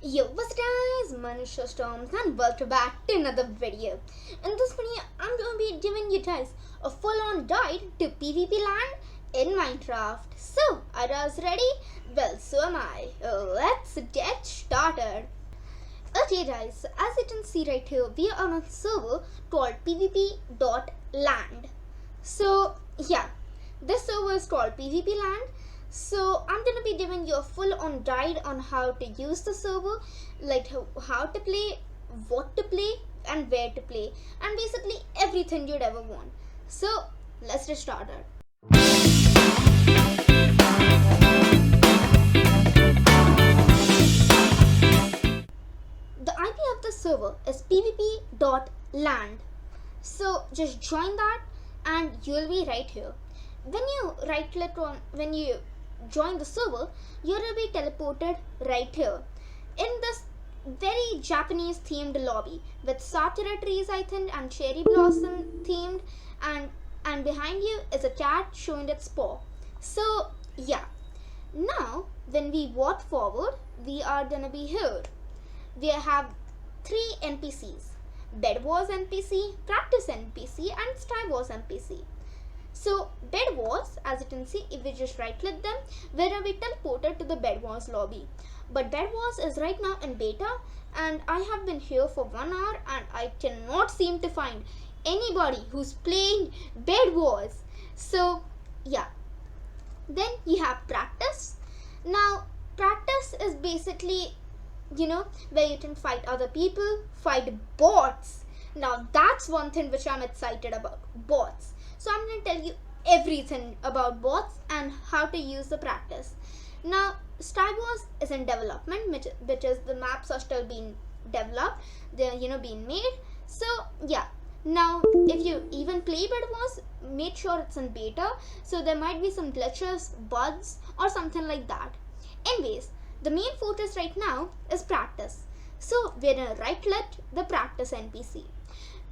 Yo, what's guys? Manisha Storms and welcome back to another video. In this video, I'm going to be giving you guys a full-on guide to PvP land in Minecraft. So, are you guys ready? Well, so am I. Let's get started. Okay guys, as you can see right here, we are on a server called pvp.land. So, yeah, this server is called PvP land. So I'm gonna be giving you a full-on guide on how to use the server, like how to play, what to play, and where to play, and basically everything you'd ever want. So let's get started. The IP of the server is pvp.land. So just join that and you'll be right here. When you right click on, when you join the server, you will be teleported right here in this very Japanese themed lobby with sakura trees, I think, and cherry blossom themed, and behind you is a cat showing its paw. So yeah, now when we walk forward, we are gonna be here. We have three NPCs: Bed Wars NPC, Practice NPC, and Sky Wars NPC. So Bed Wars, as you can see, if we just right click them, we're going to be teleported to the Bed Wars lobby. But Bed Wars is right now in beta and I have been here for 1 hour and I cannot seem to find anybody who's playing Bed Wars. So yeah, then you have Practice. Now Practice is basically, where you can fight other people, fight bots. Now that's one thing which I'm excited about, bots. So I'm going to tell you everything about bots and how to use the Practice. Now Sky Wars is in development, which is the maps are still being developed, they're being made. So yeah, now if you even play Bed Wars, make sure it's in beta, so there might be some glitches, bugs, or something like that. Anyways, the main focus right now is Practice. So we're going to right click the Practice NPC.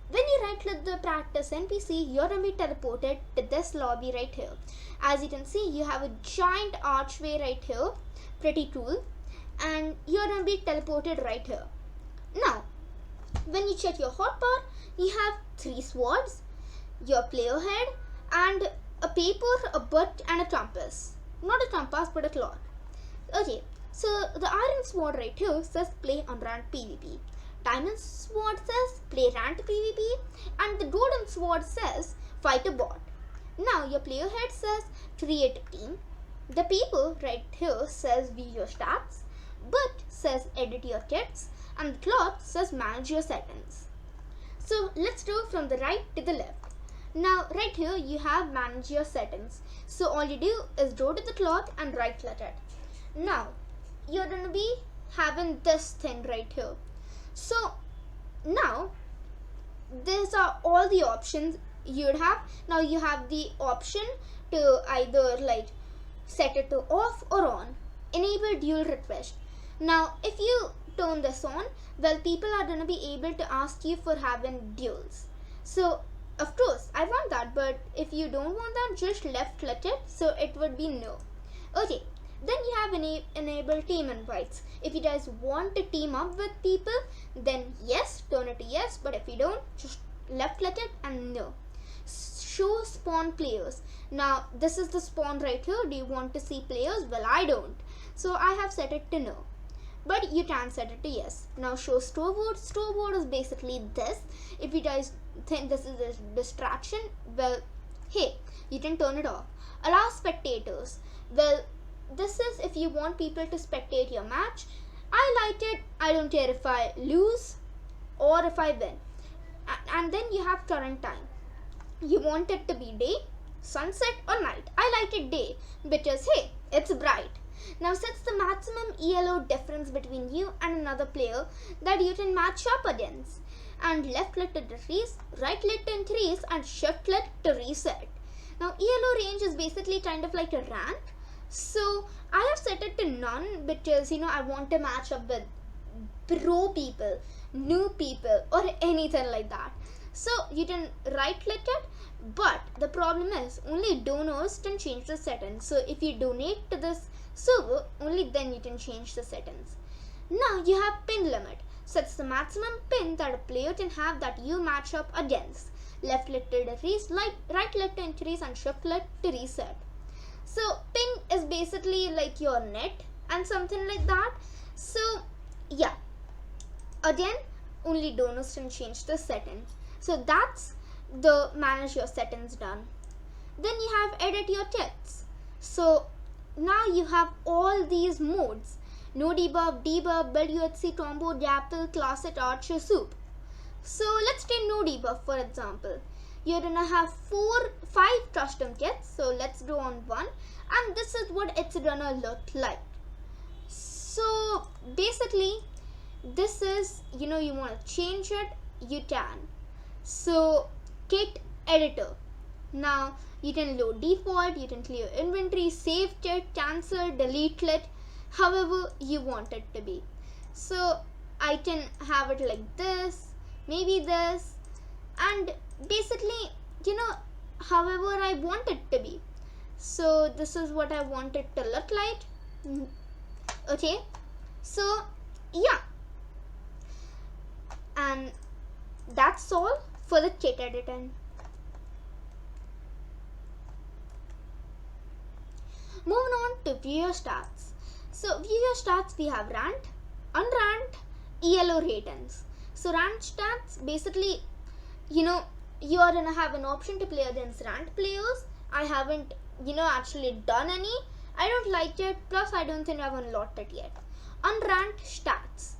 When you right click the Practice NPC, you're going to be teleported to this lobby right here. As you can see, you have a giant archway right here, pretty cool, and you're going to be teleported right here. Now, when you check your hotbar, you have 3 swords, your player head, and a paper, a book, and a compass. Not a compass, but a clock. Okay, so the iron sword right here says play on ranked PvP. Diamond sword says play ranked PvP, and the golden sword says fight a bot. Now your player head says create a team. The paper right here says view your stats. Book says edit your kits, and the clock says manage your settings. So let's go from the right to the left. Now right here you have manage your settings. So all you do is go to the clock and right click it. Now you're gonna be having this thing right here. So now these are all the options you'd have. Now you have the option to either like set it to off or on. Enable dual request. Now if you turn this on, well, people are going to be able to ask you for having duels. So of course I want that, but if you don't want that, just left click it, so it would be no. Okay, then you have enable team invites. If you guys want to team up with people, then yes, turn it to yes, but if you don't, just left click it and no. Show spawn players. Now this is the spawn right here. Do you want to see players? Well, I don't, so I have set it to no, but you can set it to yes. Now show scoreboard. Scoreboard is basically this. If you guys think this is a distraction, well, hey, you can turn it off. Allow spectators. Well, this is if you want people to spectate your match. I like it. I don't care if I lose or if I win. And then you have current time. You want it to be day, sunset, or night. I like it day because hey, it's bright. Now sets the maximum ELO difference between you and another player that you can match up against. And left click to decrease, right click to increase, and shift click to reset. Now ELO range is basically kind of like a rank. So I have set it to none because I want to match up with pro people, new people, or anything like that. So you can right click it, but the problem is only donors can change the settings. So if you donate to this server, only then you can change the settings. Now you have pin limit. Sets the maximum pin that a player can have that you match up against. Left click to decrease, right click to increase, and shift click to reset. So pin is basically like your net and something like that. So yeah, again, only donors can change the setting. So that's the manage your settings done. Then you have edit your kits. So now you have all these modes: no debuff, debuff, build UHC, combo, grapple, classic, archer, soup. So let's take no debuff for example. You're gonna have 5 custom kits. So let's go on one, and this is what it's gonna look like. So basically, this is, you want to change it, you can. So kit editor. Now you can load default, you can clear inventory, save kit, cancel, delete kit, however you want it to be. So I can have it like this, maybe this, and basically, however I want it to be. So this is what I want it to look like. Okay, so yeah, and that's all for the kit editing. Moving on to view your stats. So view your stats, we have ranked, unranked, ELO ratings. So ranked stats, basically, you're gonna have an option to play against ranked players. I haven't, actually done any. I don't like it, plus I don't think I've unlocked it yet. Unranked stats.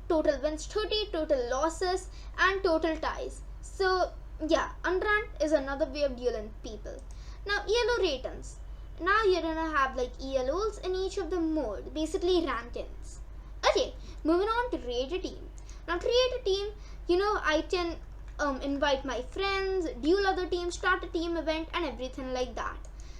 Total wins 30, total losses, and total ties. So yeah, unranked is another way of dealing people. Now ELO ratings. Now you're gonna have like ELOs in each of the mode, basically rankings. Okay, moving on to create a team. Now create a team, I can invite my friends, duel other teams, start a team event, and everything like that.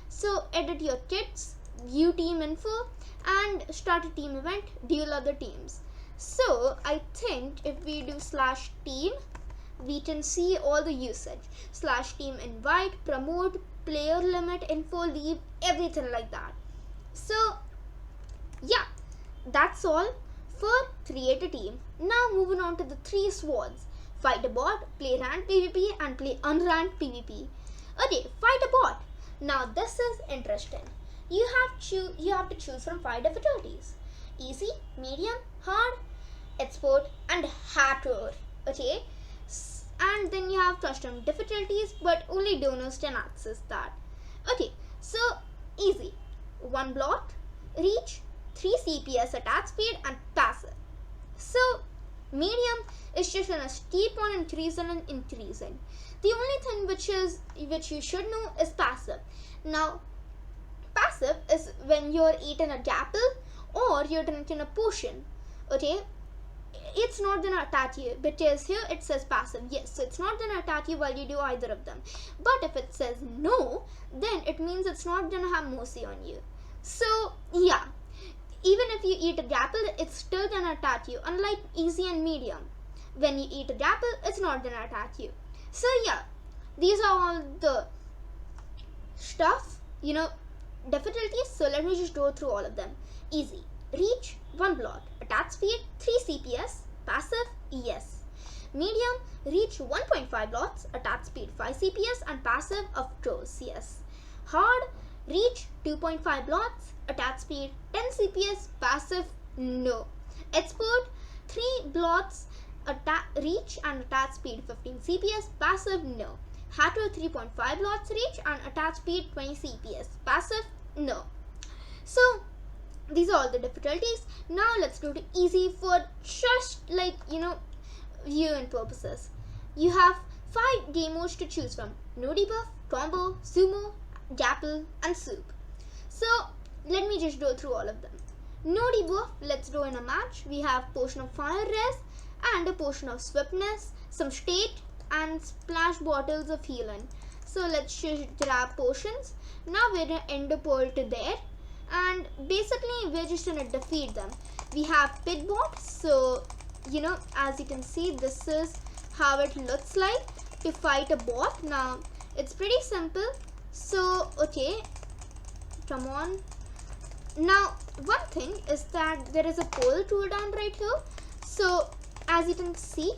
So edit your kits, view team info, and start a team event, duel other teams. So I think if we do /team, we can see all the usage. /team invite, promote, player limit, info, leave, everything like that. So yeah, that's all for create a team. Now moving on to the 3 swords: fight a bot, play ranked PvP, and play unranked PvP. Okay, fight a bot. Now this is interesting. You have to choose from 5 difficulties: easy, medium, hard, expert, and hardcore. Okay, and then you have custom difficulties, but only donors can access that. Okay, so easy: 1 block, reach, 3 CPS attack speed, and passive. So medium is just gonna keep on increasing and increasing. The only thing which you should know is passive. Now passive is when you're eating a gapple or you're drinking a potion. Okay, it's not gonna attack you because here it says passive. Yes, so it's not gonna attack you while you do either of them. But if it says no, then it means it's not gonna have mercy on you. So yeah, even if you eat a gapple, it's still gonna attack you, unlike easy and medium. When you eat a gapple, it's not gonna attack you. So yeah, these are all the stuff, difficulties. So let me just go through all of them. Easy: reach, 1 block, attack speed, 3 CPS, passive, yes. Medium: reach 1.5 blocks, attack speed 5 CPS, and passive, of course, yes. Hard: reach 2.5 blocks, attack speed 10 CPS, passive, no. Expert: 3 blocks, reach and attack speed 15 CPS, passive, no. Hatter: 3.5 blocks reach and attack speed 20 CPS, passive, no. So these are all the difficulties. Now let's go to easy for just like viewing purposes. You have 5 game modes to choose from: no debuff, combo, sumo, gapple, and soup. So let me just go through all of them. No debuff, let's go in a match. We have potion of fire res and a potion of swiftness, some state, and splash bottles of healing. So let's just grab potions. Now we're gonna end the poll to there, and basically we're just gonna defeat them. We have pit bots, so as you can see, this is how it looks like to fight a bot. Now it's pretty simple. So okay, come on, Now one thing is that there is a poll tool down right here. So as you can see,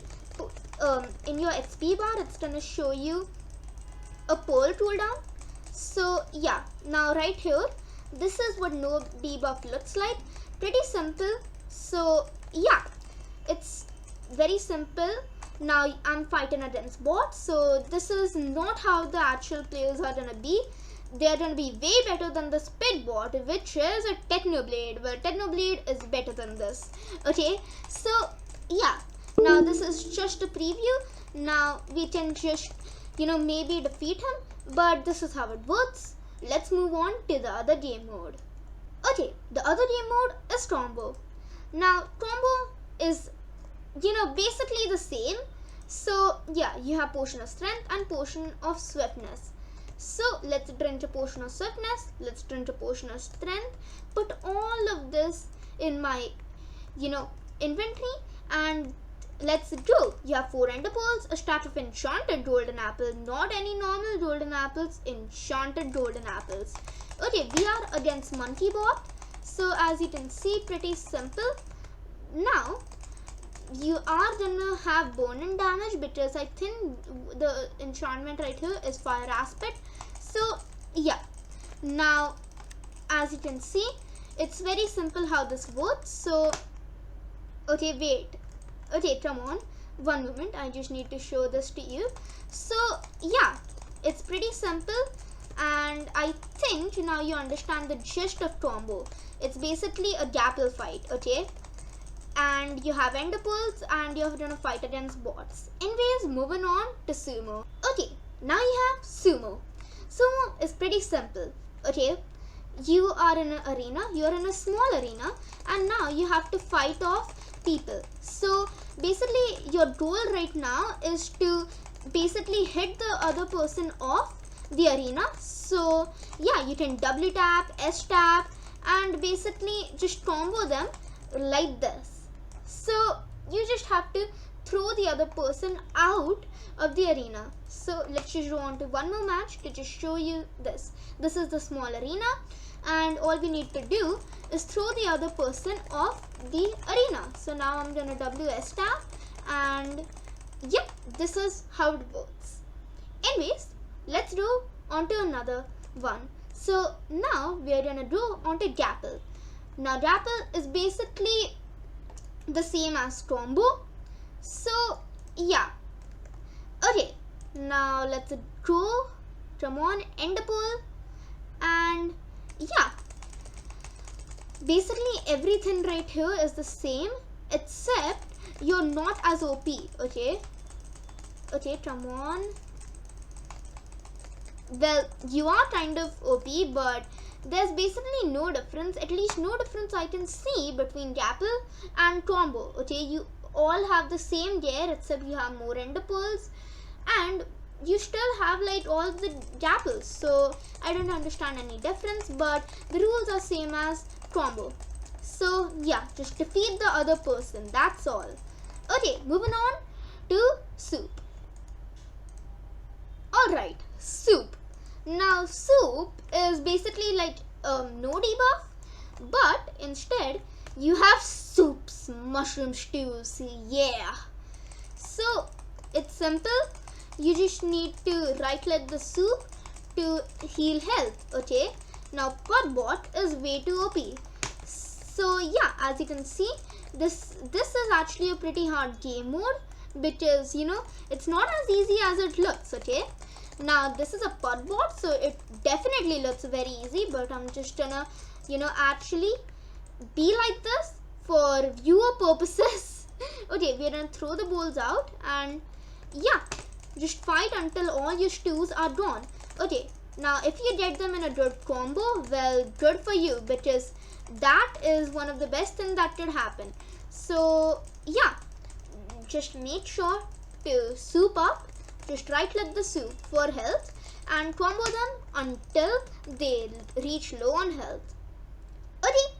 in your XP bar, it's gonna show you a poll tool down. So yeah, now right here, this is what no debuff looks like. Pretty simple. So yeah, it's very simple. Now I'm fighting against bots, so this is not how the actual players are gonna be. They are gonna be way better than the Spit bot, which is a Technoblade. Well, Technoblade is better than this. Okay, so yeah, now this is just a preview. Now we can just, maybe defeat him, but this is how it works. Let's move on to the other game mode. Okay, the other game mode is Combo. Now Combo is, basically the same. So yeah, you have Potion of Strength and Potion of Swiftness. So let's drink a Potion of Swiftness, let's drink a Potion of Strength, put all of this in my, inventory, and let's go. You have 4 Ender Pearls, a stack of enchanted golden apple, not any normal golden apples, enchanted golden apples. Okay, we are against Monkey Bot. So as you can see, pretty simple. Now you are gonna have burning damage because I think the enchantment right here is fire aspect. So yeah, now as you can see, it's very simple how this works. So okay, wait, okay, come on, one moment, I just need to show this to you. So yeah, it's pretty simple, and I think now you understand the gist of Combo. It's basically a Gable fight, okay? And you have Ender Pearls and you're gonna fight against bots. Anyways, moving on to Sumo. Okay, now you have Sumo. Sumo is pretty simple, okay? You are in an arena, you're in a small arena, and now you have to fight off people. So basically your goal right now is to basically hit the other person off the arena. So yeah, you can W tap, S tap, and basically just combo them like this. So you just have to throw the other person out of the arena. So let's just go on to one more match to just show you this. This is the small arena, and all we need to do is throw the other person off the arena. So now I'm gonna WS tap, and yep, this is how it works. Anyways, let's go on to another one. So now we are gonna go on to Gapple. Now Gapple is basically the same as Combo. So yeah, okay, now let's go. Come on, Ender Pearl, and yeah, basically everything right here is the same, except you're not as OP. Okay, come on. Well, you are kind of OP, but there's basically no difference, at least no difference I can see between Gapple and Combo. Okay, you all have the same gear, except you have more Ender Pearls, and you still have like all the Gapples. So I don't understand any difference, but the rules are same as Combo. So yeah, just defeat the other person, that's all. Okay, moving on to Soup. Alright, Soup. Now Soup is basically like no debuff, but instead you have soups, mushroom stews, yeah. So it's simple, you just need to right click the soup to heal health. Okay, now Bot is way too OP. So yeah, as you can see, this is actually a pretty hard game mode, because it's not as easy as it looks. Okay, now this is a Bot, so it definitely looks very easy, but I'm just gonna actually be like this for viewer purposes. Okay, we're gonna throw the bowls out, and yeah, just fight until all your stews are gone. Okay, now if you get them in a good combo, well, good for you, because that is one of the best things that could happen. So yeah, just make sure to soup up, just right click the soup for health and combo them until they reach low on health. Okay,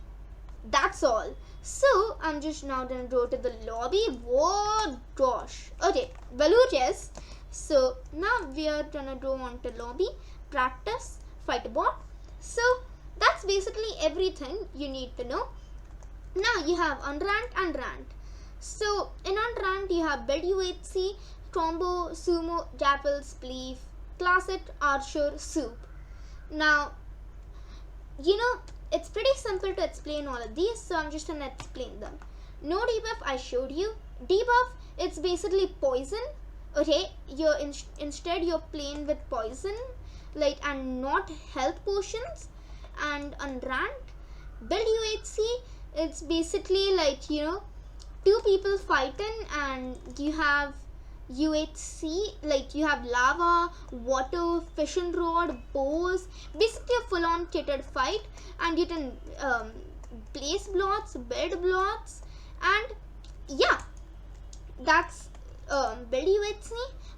that's all. So I'm just now gonna go to the lobby. Whoa gosh. Okay, Baluches. So now we are gonna go on to lobby, practice, fight a bot. So that's that's basically everything you need to know. Now you have unranked and ranked. So in unranked you have build UHC, combo, sumo, dapple, spleef, classic, archer, soup. Now it's pretty simple to explain all of these, so I'm just gonna explain them. No debuff, I showed you. Debuff, it's basically poison. Okay, instead you're playing with poison, like, and not health potions. And unranked, build UHC, it's basically like two people fighting, and you have UHC, like you have lava, water, fishing rod, bows, basically a full-on kitted fight, and you can place blocks, build blocks, and yeah, that's build UHC.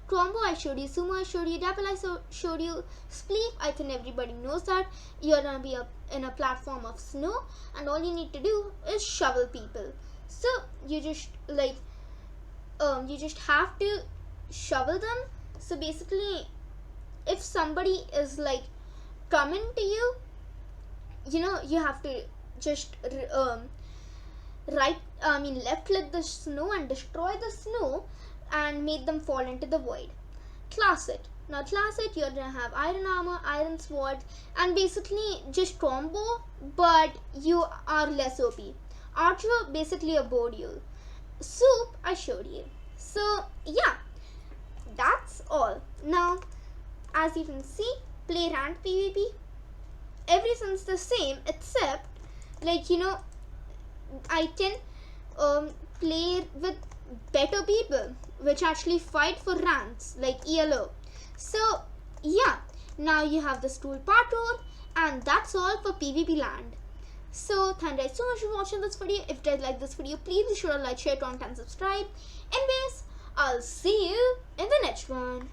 Combo, I showed you. Sumo, I showed you. Dapple, I showed you. Spleef, I think everybody knows that. You're gonna be in a platform of snow, and all you need to do is shovel people. So you just you just have to shovel them. So basically, if somebody is like coming to you, you have to just left click the snow and destroy the snow and make them fall into the void. Classic. Now classic, you're gonna have iron armor, iron sword, and basically just combo, but you are less OP. Archer, basically a bow duel. Soup, I showed you. So yeah, that's all. Now as you can see, play ranked PvP, everything's the same except I can play with better people which actually fight for ranks like ELO. So yeah, now you have the stool parkour, and that's all for PvP land. So thank you guys so much for watching this video. If you guys like this video, please be sure to like, share, comment and subscribe. Anyways, I'll see you in the next one.